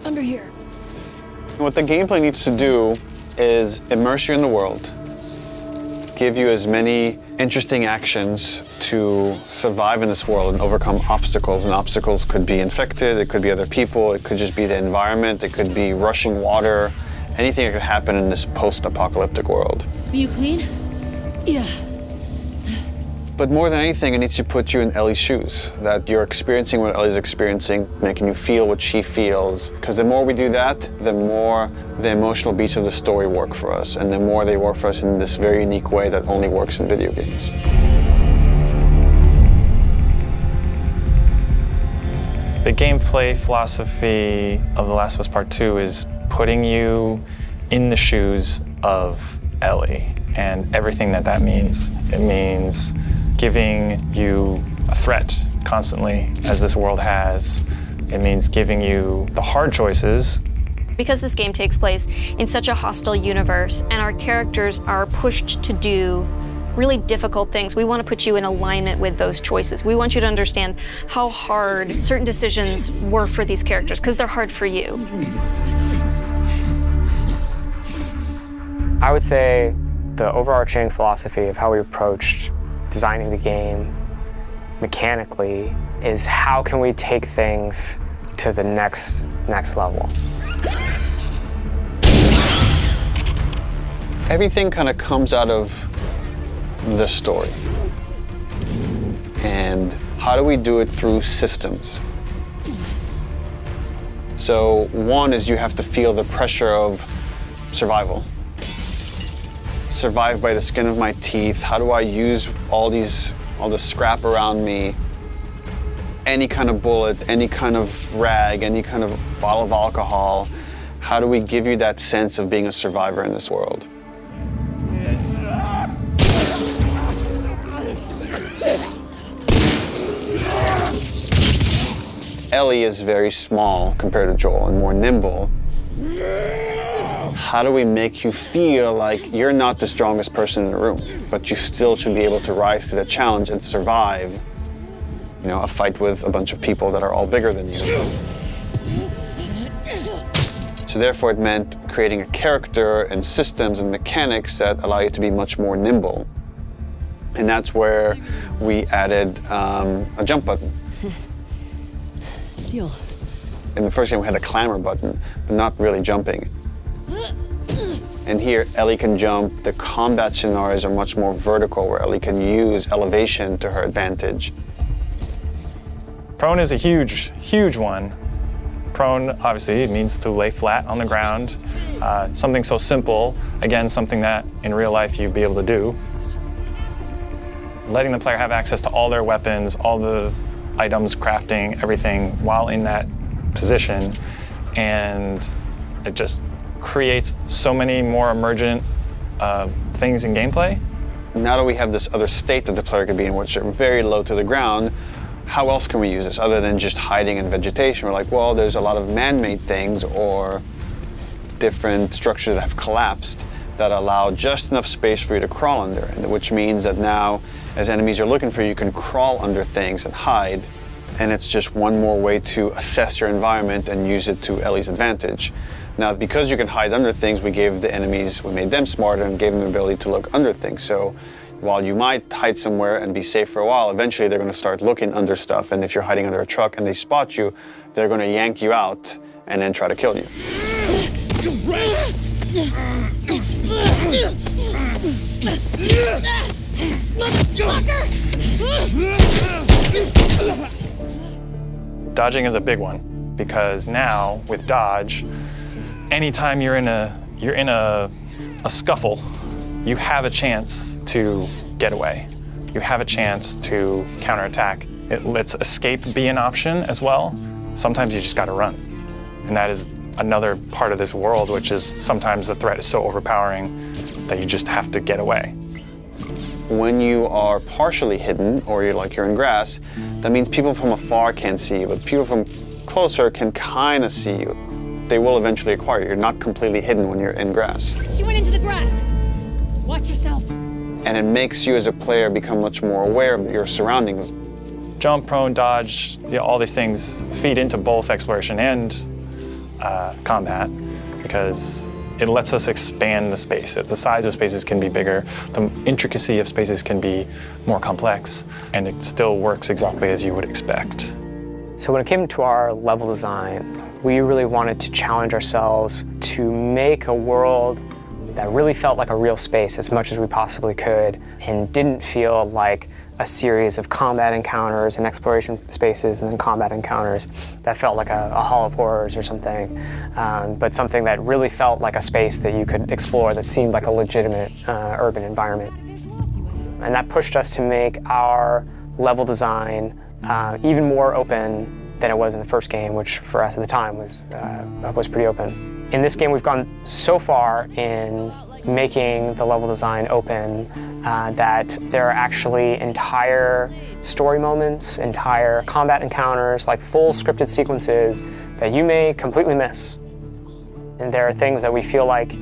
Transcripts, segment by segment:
Under here. What the gameplay needs to do is immerse you in the world, give you as many interesting actions to survive in this world and overcome obstacles. And obstacles could be infected, it could be other people, it could just be the environment, it could be rushing water, anything that could happen in this post-apocalyptic world. Are you clean? Yeah. But more than anything, it needs to put you in Ellie's shoes, that you're experiencing what Ellie's experiencing, making you feel what she feels. Because the more we do that, the more the emotional beats of the story work for us, and the more they work for us in this very unique way that only works in video games. The gameplay philosophy of The Last of Us Part 2 is putting you in the shoes of Ellie and everything that that means. It means giving you a threat constantly, as this world has. It means giving you the hard choices. Because this game takes place in such a hostile universe and our characters are pushed to do really difficult things, we want to put you in alignment with those choices. We want you to understand how hard certain decisions were for these characters, because they're hard for you. I would say the overarching philosophy of how we approached designing the game mechanically is how can we take things to the next level. Everything kind of comes out of the story. And how do we do it through systems? So one is you have to feel the pressure of survival. Survive by the skin of my teeth. How do I use all this scrap around me? Any kind of bullet, any kind of rag, any kind of bottle of alcohol. How do we give you that sense of being a survivor in this world? Ellie is very small compared to Joel and more nimble. How do we make you feel like you're not the strongest person in the room, but you still should be able to rise to the challenge and survive, you know, a fight with a bunch of people that are all bigger than you? So therefore it meant creating a character and systems and mechanics that allow you to be much more nimble. And that's where we added a jump button. Deal. In the first game we had a clamber button, but not really jumping. And here, Ellie can jump. The combat scenarios are much more vertical, where Ellie can use elevation to her advantage. Prone is a huge, huge one. Prone, obviously, it means to lay flat on the ground. Something so simple, again, something that in real life you'd be able to do. Letting the player have access to all their weapons, all the items, crafting, everything while in that position. And it just creates so many more emergent things in gameplay. Now that we have this other state that the player could be in, which are very low to the ground, how else can we use this other than just hiding in vegetation? We're like, well, there's a lot of man-made things or different structures that have collapsed that allow just enough space for you to crawl under, which means that now, as enemies are looking for you, you can crawl under things and hide, and it's just one more way to assess your environment and use it to Ellie's advantage. Now, because you can hide under things, we made them smarter and gave them the ability to look under things. So while you might hide somewhere and be safe for a while, eventually they're going to start looking under stuff, and if you're hiding under a truck and they spot you, they're going to yank you out and then try to kill you. Dodging is a big one, because now with dodge, anytime you're in a scuffle, you have a chance to get away. You have a chance to counterattack. It lets escape be an option as well. Sometimes you just gotta run. And that is another part of this world, which is sometimes the threat is so overpowering that you just have to get away. When you are partially hidden, or you're in grass, that means people from afar can't see you, but people from closer can kind of see you. They will eventually acquire you. You're not completely hidden when you're in grass. She went into the grass. Watch yourself. And it makes you as a player become much more aware of your surroundings. Jump, prone, dodge, all these things feed into both exploration and combat because it lets us expand the space. The size of spaces can be bigger, the intricacy of spaces can be more complex, and it still works exactly as you would expect. So when it came to our level design, we really wanted to challenge ourselves to make a world that really felt like a real space as much as we possibly could and didn't feel like a series of combat encounters and exploration spaces and then combat encounters that felt like a Hall of Horrors or something, but something that really felt like a space that you could explore that seemed like a legitimate urban environment. And that pushed us to make our level design even more open than it was in the first game, which for us at the time was pretty open. In this game, we've gone so far in making the level design open that there are actually entire story moments, entire combat encounters, like full scripted sequences that you may completely miss. And there are things that we feel like,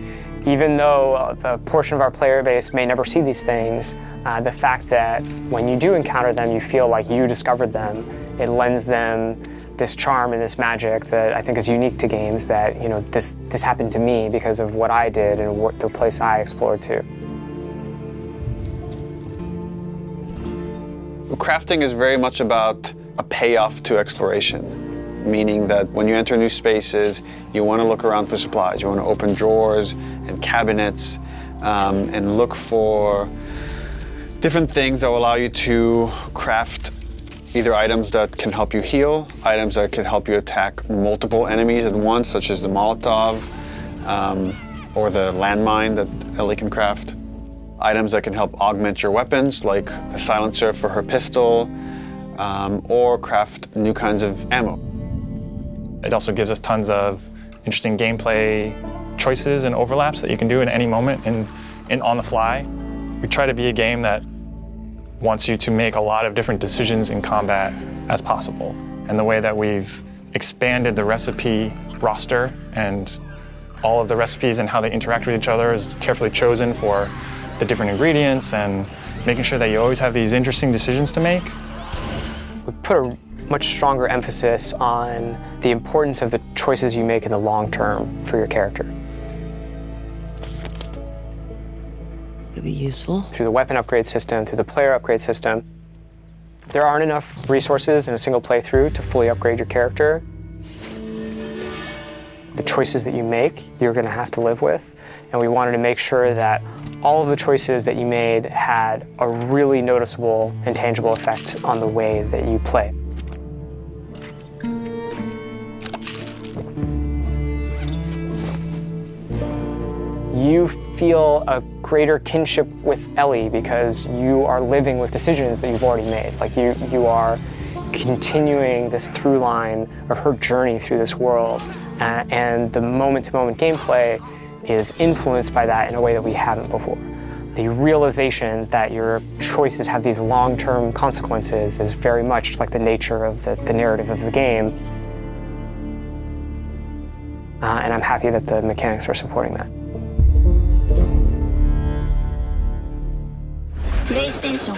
even though a portion of our player base may never see these things, the fact that when you do encounter them, you feel like you discovered them, it lends them this charm and this magic that I think is unique to games, that, you know, this happened to me because of what I did and the place I explored to. Crafting is very much about a payoff to exploration, meaning that when you enter new spaces, you want to look around for supplies. You want to open drawers and cabinets and look for different things that will allow you to craft either items that can help you heal, items that can help you attack multiple enemies at once, such as the Molotov or the landmine that Ellie can craft. Items that can help augment your weapons, like the silencer for her pistol, or craft new kinds of ammo. It also gives us tons of interesting gameplay choices and overlaps that you can do in any moment and on the fly. We try to be a game that wants you to make a lot of different decisions in combat as possible. And the way that we've expanded the recipe roster and all of the recipes and how they interact with each other is carefully chosen for the different ingredients and making sure that you always have these interesting decisions to make. We put a much stronger emphasis on the importance of the choices you make in the long term for your character. It'll be useful. Through the weapon upgrade system, through the player upgrade system, there aren't enough resources in a single playthrough to fully upgrade your character. The choices that you make, you're going to have to live with, and we wanted to make sure that all of the choices that you made had a really noticeable and tangible effect on the way that you play. You feel a greater kinship with Ellie because you are living with decisions that you've already made. Like you are continuing this through line of her journey through this world, and the moment-to-moment gameplay is influenced by that in a way that we haven't before. The realization that your choices have these long-term consequences is very much like the nature of the narrative of the game. And I'm happy that the mechanics are supporting that. PlayStation